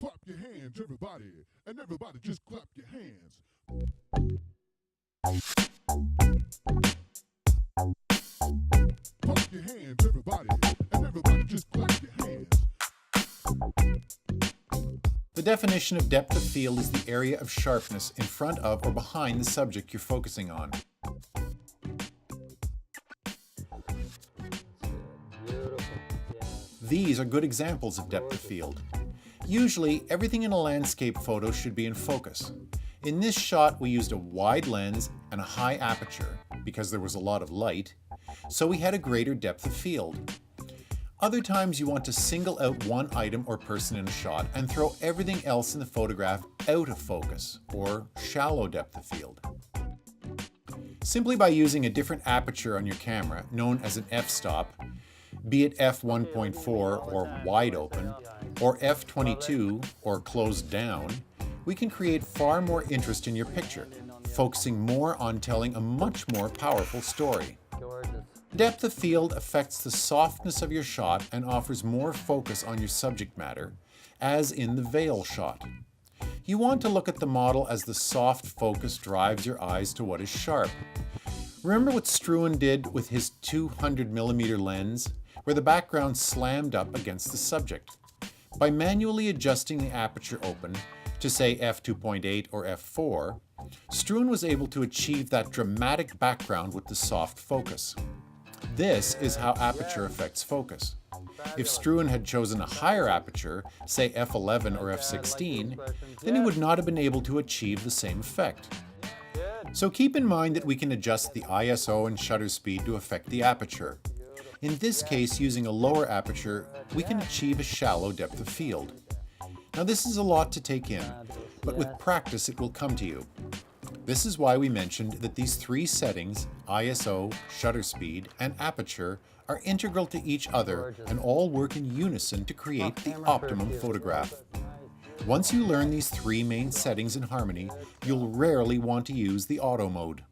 Clap your hands, everybody, and everybody just clap your hands. Clap your hands, everybody, and everybody just clap your hands. The definition of depth of field is the area of sharpness in front of or behind the subject you're focusing on. These are good examples of depth of field. Usually, everything in a landscape photo should be in focus. In this shot, we used a wide lens and a high aperture because there was a lot of light, so we had a greater depth of field. Other times you want to single out one item or person in a shot and throw everything else in the photograph out of focus, or shallow depth of field. Simply by using a different aperture on your camera, known as an f-stop, be it f1.4 or wide open, or f22 or closed down, we can create far more interest in your picture, focusing more on telling a much more powerful story. Depth of field affects the softness of your shot and offers more focus on your subject matter, as in the veil shot. You want to look at the model as the soft focus drives your eyes to what is sharp. Remember what Struan did with his 200mm lens, where the background slammed up against the subject. By manually adjusting the aperture open to say f2.8 or f4, Struan was able to achieve that dramatic background with the soft focus. This is how aperture affects focus. If Struan had chosen a higher aperture, say f11 or f16, then he would not have been able to achieve the same effect. So keep in mind that we can adjust the ISO and shutter speed to affect the aperture. In this case, using a lower aperture, we can achieve a shallow depth of field. Now this is a lot to take in, but with practice it will come to you. This is why we mentioned that these three settings, ISO, shutter speed, and aperture, are integral to each other and all work in unison to create the optimum photograph. Once you learn these three main settings in harmony, you'll rarely want to use the auto mode.